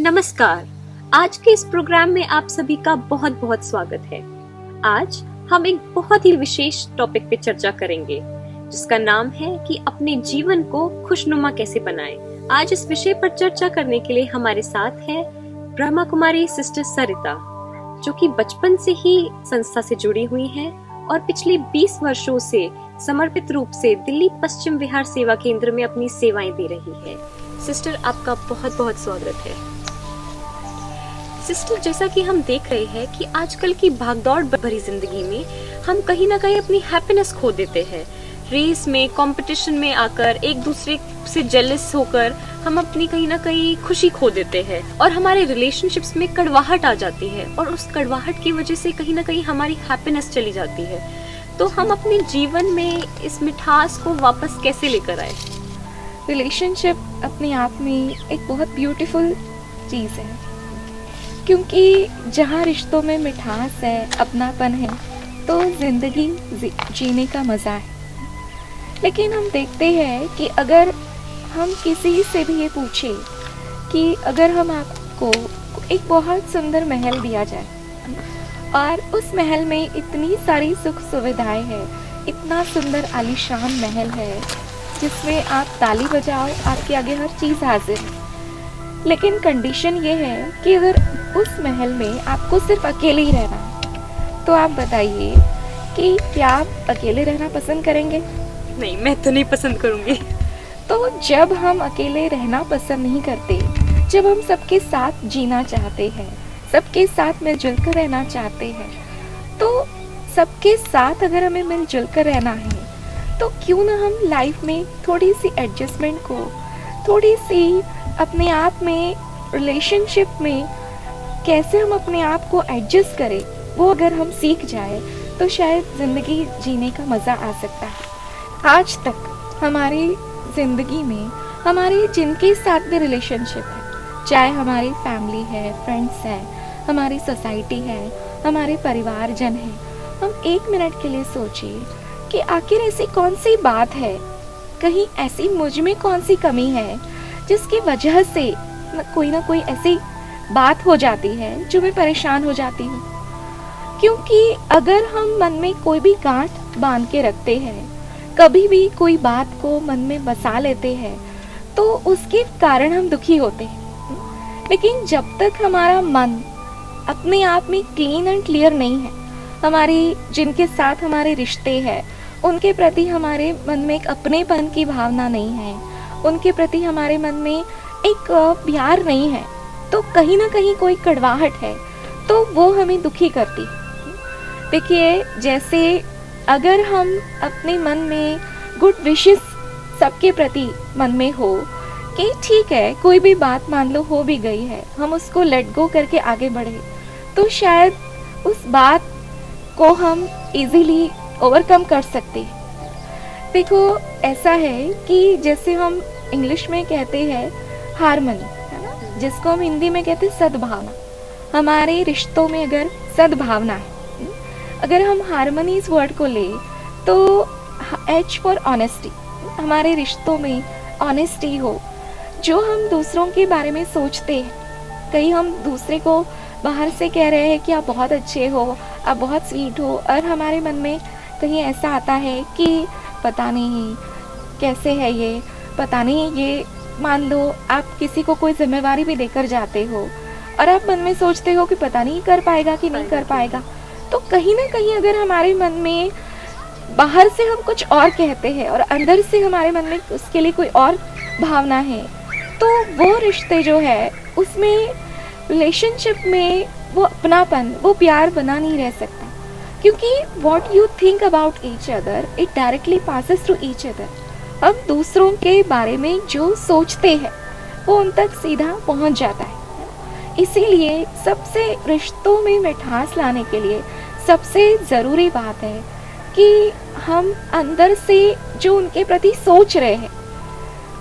नमस्कार। आज के इस प्रोग्राम में आप सभी का बहुत बहुत स्वागत है। आज हम एक बहुत ही विशेष टॉपिक पे चर्चा करेंगे जिसका नाम है कि अपने जीवन को खुशनुमा कैसे बनाएं। आज इस विषय पर चर्चा करने के लिए हमारे साथ है ब्रह्मा कुमारी सिस्टर सरिता, जो कि बचपन से ही संस्था से जुड़ी हुई हैं और पिछले 20 वर्षों से समर्पित रूप से दिल्ली पश्चिम विहार सेवा केंद्र में अपनी सेवाएं दे रही है। सिस्टर, आपका बहुत बहुत स्वागत है। सिस्टर, जैसा कि हम देख रहे हैं कि आजकल की भागदौड़ भरी जिंदगी में हम कहीं ना कहीं अपनी हैप्पीनेस खो देते हैं। रेस में, कंपटीशन में आकर एक दूसरे से जेलस होकर हम अपनी कहीं ना कहीं खुशी खो देते हैं और हमारे रिलेशनशिप्स में कड़वाहट आ जाती है और उस कड़वाहट की वजह से कहीं ना कहीं हमारी हैप्पीनेस चली जाती है। तो हम अपने जीवन में इस मिठास को वापस कैसे लेकर आए? रिलेशनशिप अपने आप में एक बहुत ब्यूटीफुल चीज़ है, क्योंकि जहाँ रिश्तों में मिठास है, अपनापन है, तो ज़िंदगी जीने का मज़ा है। लेकिन हम देखते हैं कि अगर हम किसी से भी ये पूछें कि अगर हम आपको एक बहुत सुंदर महल दिया जाए और उस महल में इतनी सारी सुख सुविधाएं हैं, इतना सुंदर आलीशान महल है जिसमें आप ताली बजाओ, आपके आगे हर चीज़ हाजिर है, लेकिन कंडीशन ये है कि अगर उस महल में आपको सिर्फ अकेले ही रहना है, तो आप बताइए कि क्या आप अकेले रहना पसंद करेंगे? नहीं, मैं तो नहीं पसंद करूंगी। तो जब हम अकेले रहना पसंद नहीं करते, जब हम सबके साथ जीना चाहते हैं, सबके साथ मिलजुल कर रहना चाहते हैं, तो सबके साथ अगर हमें मिलजुल कर रहना है, तो क्यों ना हम लाइफ में थोड़ी सी एडजस्टमेंट को, थोड़ी सी अपने आप में, रिलेशनशिप में कैसे हम अपने आप को एडजस्ट करें, वो अगर हम सीख जाए तो शायद ज़िंदगी जीने का मज़ा आ सकता है। आज तक हमारी ज़िंदगी में हमारे जिनके साथ भी रिलेशनशिप है, चाहे हमारी फैमिली है, फ्रेंड्स हैं, हमारी सोसाइटी है, हमारे परिवारजन हैं, हम 1 मिनट के लिए सोचिए कि आखिर ऐसी कौन सी बात है, कहीं ऐसी मुझ में कौन सी कमी है जिसकी वजह से कोई ना कोई ऐसी बात हो जाती है जो मैं परेशान हो जाती हूँ। क्योंकि अगर हम मन में कोई भी गांठ बांध के रखते हैं, कभी भी कोई बात को मन में बसा लेते हैं, तो उसके कारण हम दुखी होते हैं। लेकिन जब तक हमारा मन अपने आप में क्लीन एंड क्लियर नहीं है, हमारी जिनके साथ हमारे रिश्ते हैं उनके प्रति हमारे मन में एक अपनेपन की भावना नहीं है, उनके प्रति हमारे मन में एक प्यार नहीं है, तो कहीं ना कहीं कोई कड़वाहट है, तो वो हमें दुखी करती है। देखिए, जैसे अगर हम अपने मन में गुड विशेस सबके प्रति मन में हो कि ठीक है, कोई भी बात मान लो हो भी गई है, हम उसको लेट गो करके आगे बढ़े, तो शायद उस बात को हम इजीली ओवरकम कर सकते हैं। देखो, ऐसा है कि जैसे हम इंग्लिश में कहते हैं हार्मनी, है ना, जिसको हम हिंदी में कहते हैं सद्भावना। हमारे रिश्तों में अगर सद्भावना है, अगर हम हार्मनी इस वर्ड को ले तो H फॉर ऑनेस्टी, हमारे रिश्तों में ऑनेस्टी हो, जो हम दूसरों के बारे में सोचते हैं, कहीं हम दूसरे को बाहर से कह रहे हैं कि आप बहुत अच्छे हो, आप बहुत स्वीट हो, और हमारे मन में कहीं ऐसा आता है कि पता नहीं कैसे है ये, पता नहीं ये, मान लो आप किसी को कोई जिम्मेवारी भी देकर जाते हो और आप मन में सोचते हो कि पता नहीं कर पाएगा कि नहीं कर पाएगा, तो कहीं ना कहीं अगर हमारे मन में बाहर से हम कुछ और कहते हैं और अंदर से हमारे मन में उसके लिए कोई और भावना है, तो वो रिश्ते जो है उसमें, रिलेशनशिप में वो अपनापन, वो प्यार बना नहीं रह सकता, क्योंकि what you think about each other it directly passes through each other. हम दूसरों के बारे में जो सोचते हैं वो उन तक सीधा पहुंच जाता है। इसीलिए सबसे रिश्तों में मिठास लाने के लिए सबसे ज़रूरी बात है कि हम अंदर से जो उनके प्रति सोच रहे हैं,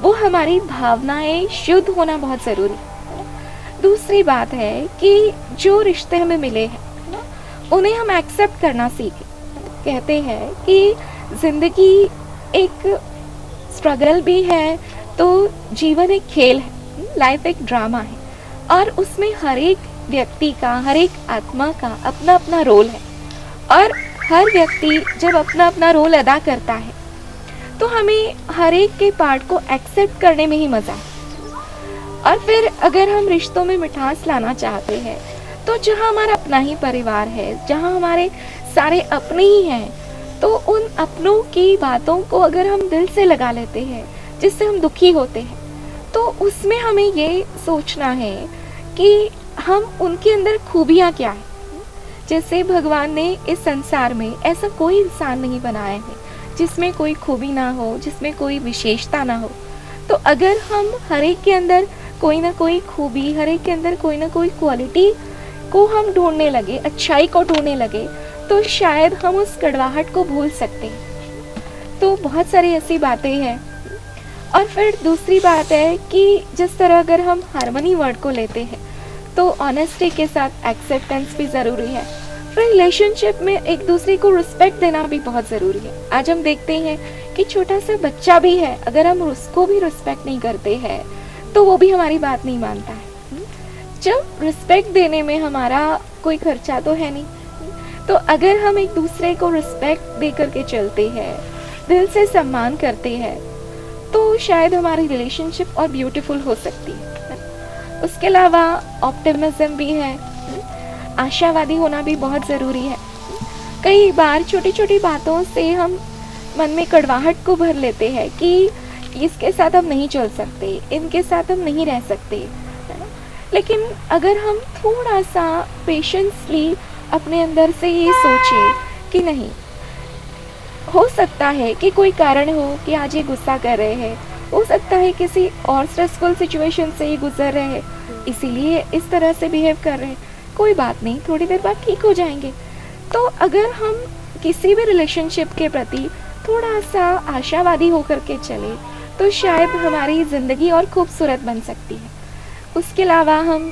वो हमारी भावनाएं शुद्ध होना बहुत ज़रूरी है। दूसरी बात है कि जो रिश्ते हमें मिले हैं उन्हें हम एक्सेप्ट करना सीखें। कहते हैं कि ज़िंदगी एक स्ट्रगल भी है, तो जीवन एक खेल है, लाइफ एक ड्रामा है। और उसमें हर एक व्यक्ति का, हर एक आत्मा का अपना अपना रोल है। और हर व्यक्ति जब अपना अपना रोल अदा करता है तो हमें हर एक के पार्ट को एक्सेप्ट करने में ही मज़ा है। और फिर अगर हम रिश्तों में मिठास लाना चाहते हैं तो जहाँ हमारा अपना ही परिवार है, जहाँ हमारे सारे अपने ही हैं, तो उन अपनों की बातों को अगर हम दिल से लगा लेते हैं जिससे हम दुखी होते हैं, तो उसमें हमें ये सोचना है कि हम उनके अंदर खूबियाँ क्या हैं। जैसे भगवान ने इस संसार में ऐसा कोई इंसान नहीं बनाया है जिसमें कोई खूबी ना हो, जिसमें कोई विशेषता ना हो। तो अगर हम हर एक के अंदर कोई ना कोई खूबी, हर एक के अंदर कोई ना कोई क्वालिटी को हम ढूंढने लगे, अच्छाई को ढूंढने लगे, तो शायद हम उस कड़वाहट को भूल सकते हैं। तो बहुत सारी ऐसी बातें हैं। और फिर दूसरी बात है कि जिस तरह अगर हम हार्मनी वर्ड को लेते हैं तो ऑनेस्टी के साथ एक्सेप्टेंस भी ज़रूरी है। फिर रिलेशनशिप में एक दूसरे को रिस्पेक्ट देना भी बहुत ज़रूरी है। आज हम देखते हैं कि छोटा सा बच्चा भी है, अगर हम उसको भी रिस्पेक्ट नहीं करते हैं तो वो भी हमारी बात नहीं मानता है। जब रिस्पेक्ट देने में हमारा कोई खर्चा तो है नहीं, तो अगर हम एक दूसरे को रिस्पेक्ट दे करके चलते हैं, दिल से सम्मान करते हैं, तो शायद हमारी रिलेशनशिप और ब्यूटीफुल हो सकती है। उसके अलावा ऑप्टिमिज्म भी है, आशावादी होना भी बहुत ज़रूरी है। कई बार छोटी छोटी बातों से हम मन में कड़वाहट को भर लेते हैं कि इसके साथ हम नहीं चल सकते, इनके साथ हम नहीं रह सकते, है ना? लेकिन अगर हम थोड़ा सा पेशेंसली अपने अंदर से ये सोचें कि नहीं, हो सकता है कि कोई कारण हो कि आज ये गुस्सा कर रहे हैं, हो सकता है किसी और स्ट्रेसफुल सिचुएशन से ये गुजर रहे हैं, इसीलिए इस तरह से बिहेव कर रहे हैं, कोई बात नहीं, थोड़ी देर बाद ठीक हो जाएंगे। तो अगर हम किसी भी रिलेशनशिप के प्रति थोड़ा सा आशावादी होकर के चले तो शायद हमारी ज़िंदगी और खूबसूरत बन सकती है। उसके अलावा हम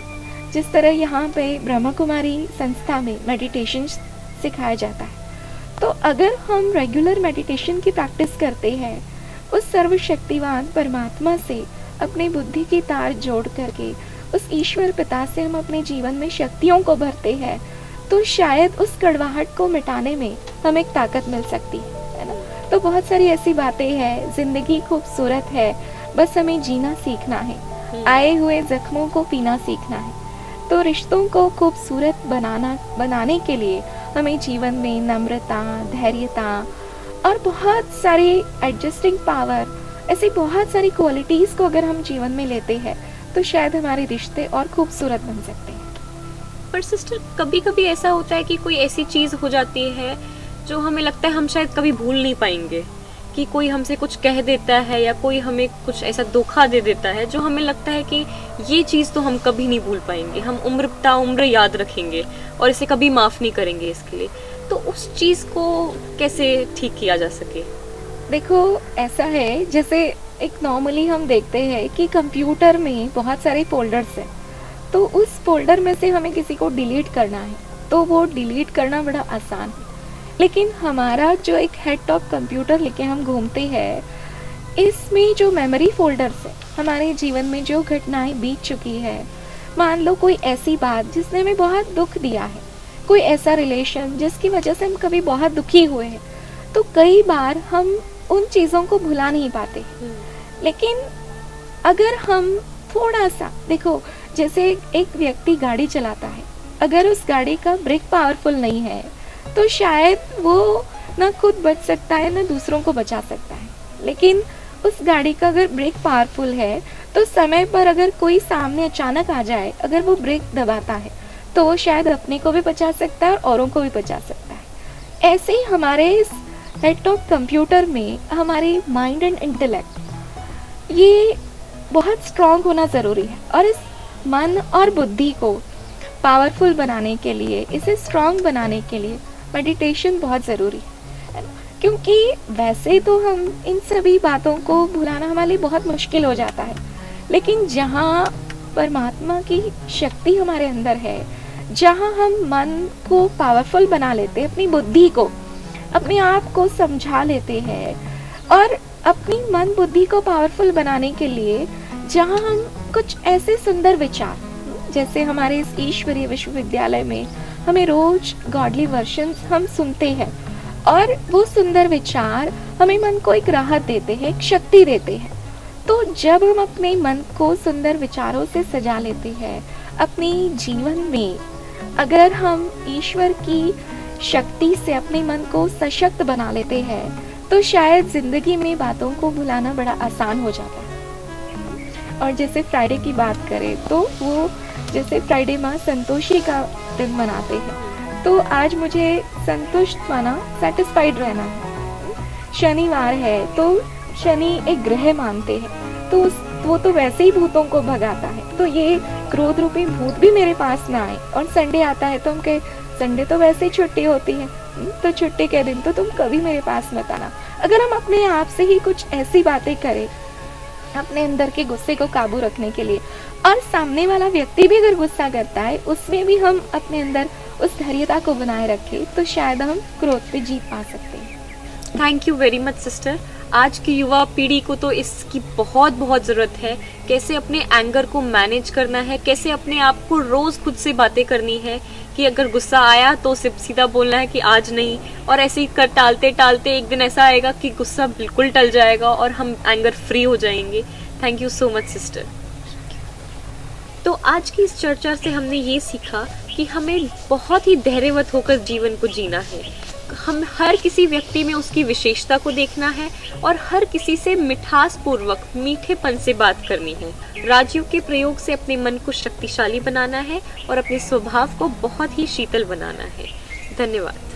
जिस तरह यहाँ पे ब्रह्मा कुमारी संस्था में मेडिटेशन सिखाया जाता है, तो अगर हम रेगुलर मेडिटेशन की प्रैक्टिस करते हैं, उस सर्वशक्तिवान परमात्मा से अपनी बुद्धि की तार जोड़ करके उस ईश्वर पिता से हम अपने जीवन में शक्तियों को भरते हैं, तो शायद उस कड़वाहट को मिटाने में हमें एक ताकत मिल सकती है ना। तो बहुत सारी ऐसी बातें हैं, जिंदगी खूबसूरत है, बस हमें जीना सीखना है, आए हुए जख्मों को पीना सीखना है। तो रिश्तों को खूबसूरत बनाने के लिए हमें जीवन में नम्रता, धैर्यता और बहुत सारी एडजस्टिंग पावर, ऐसी बहुत सारी क्वालिटीज़ को अगर हम जीवन में लेते हैं तो शायद हमारे रिश्ते और खूबसूरत बन सकते हैं। पर सिस्टर, कभी कभी ऐसा होता है कि कोई ऐसी चीज़ हो जाती है जो हमें लगता है हम शायद कभी भूल नहीं पाएंगे, कि कोई हमसे कुछ कह देता है या कोई हमें कुछ ऐसा धोखा दे देता है जो हमें लगता है कि ये चीज़ तो हम कभी नहीं भूल पाएंगे, हम उम्र ताउम्र याद रखेंगे और इसे कभी माफ़ नहीं करेंगे इसके लिए। तो उस चीज़ को कैसे ठीक किया जा सके? देखो, ऐसा है जैसे एक नॉर्मली हम देखते हैं कि कंप्यूटर में बहुत सारे फोल्डर्स हैं, तो उस फोल्डर में से हमें किसी को डिलीट करना है तो वो डिलीट करना बड़ा आसान है। लेकिन हमारा जो एक हेड टॉप कंप्यूटर लेके हम घूमते हैं, इसमें जो मेमोरी फोल्डर्स है, हमारे जीवन में जो घटनाएं बीत चुकी है, मान लो कोई ऐसी बात जिसने हमें बहुत दुख दिया है, कोई ऐसा रिलेशन जिसकी वजह से हम कभी बहुत दुखी हुए हैं, तो कई बार हम उन चीज़ों को भुला नहीं पाते। लेकिन अगर हम थोड़ा सा देखो, जैसे एक व्यक्ति गाड़ी चलाता है, अगर उस गाड़ी का ब्रेक पावरफुल नहीं है तो शायद वो ना खुद बच सकता है ना दूसरों को बचा सकता है। लेकिन उस गाड़ी का अगर ब्रेक पावरफुल है तो समय पर अगर कोई सामने अचानक आ जाए, अगर वो ब्रेक दबाता है तो वो शायद अपने को भी बचा सकता है और औरों को भी बचा सकता है। ऐसे ही हमारे इस लैपटॉप कंप्यूटर में हमारे माइंड एंड इंटेलेक्ट ये बहुत स्ट्रॉन्ग होना ज़रूरी है। और इस मन और बुद्धि को पावरफुल बनाने के लिए, इसे स्ट्रॉन्ग बनाने के लिए मेडिटेशन बहुत ज़रूरी है ना। क्योंकि वैसे तो हम इन सभी बातों को भुलाना हमारे लिए बहुत मुश्किल हो जाता है, लेकिन जहाँ परमात्मा की शक्ति हमारे अंदर है, जहाँ हम मन को पावरफुल बना लेते हैं, अपनी बुद्धि को, अपने आप को समझा लेते हैं, और अपनी मन बुद्धि को पावरफुल बनाने के लिए जहाँ हम कुछ ऐसे सुंदर विचार, जैसे हमारे इस ईश्वरीय विश्वविद्यालय में हमें रोज गॉडली वर्शंस हम सुनते हैं, और वो सुंदर विचार हमें मन को एक राहत देते हैं, एक शक्ति देते हैं। तो जब हम अपने मन को सुंदर विचारों से सजा लेते हैं अपने जीवन में, अगर हम ईश्वर की शक्ति से अपने मन को सशक्त बना लेते हैं, तो शायद जिंदगी में बातों को भुलाना बड़ा आसान हो जाता है। और जैसे फ्राइडे की बात करें तो वो जैसे फ्राइडे माँ संतोषी का दिन मनाते हैं, तो आज मुझे संतुष्ट माना, सेटिस्फाइड रहना है। शनिवार है तो शनि एक ग्रह मानते हैं, तो वो तो वैसे ही भूतों को भगाता है, तो ये क्रोध रूपी भूत भी मेरे पास ना आए। और संडे आता है तो हम कहे संडे तो वैसे ही छुट्टी होती है, तो छुट्टी के दिन तो तुम कभी मेरे पास मत आना। अगर हम अपने आप से ही कुछ ऐसी बातें करें अपने अंदर के गुस्से को काबू रखने के लिए, और सामने वाला व्यक्ति भी अगर गुस्सा करता है उसमें भी हम अपने अंदर उस धैर्यता को बनाए रखें, तो शायद हम क्रोध पे जीत पा सकते हैं। Thank you very much sister. आज की युवा पीढ़ी को तो इसकी बहुत बहुत ज़रूरत है, कैसे अपने एंगर को मैनेज करना है, कैसे अपने आप को रोज़ खुद से बातें करनी है कि अगर गुस्सा आया तो सिर्फ सीधा बोलना है कि आज नहीं, और ऐसे ही कर टालते टालते एक दिन ऐसा आएगा कि गुस्सा बिल्कुल टल जाएगा और हम एंगर फ्री हो जाएंगे। Thank you so much sister. तो आज की इस चर्चा से हमने ये सीखा कि हमें बहुत ही धैर्यवत होकर जीवन को जीना है। हम हर किसी व्यक्ति में उसकी विशेषता को देखना है और हर किसी से मिठास पूर्वक मीठेपन से बात करनी है। राजयोग के प्रयोग से अपने मन को शक्तिशाली बनाना है और अपने स्वभाव को बहुत ही शीतल बनाना है। धन्यवाद।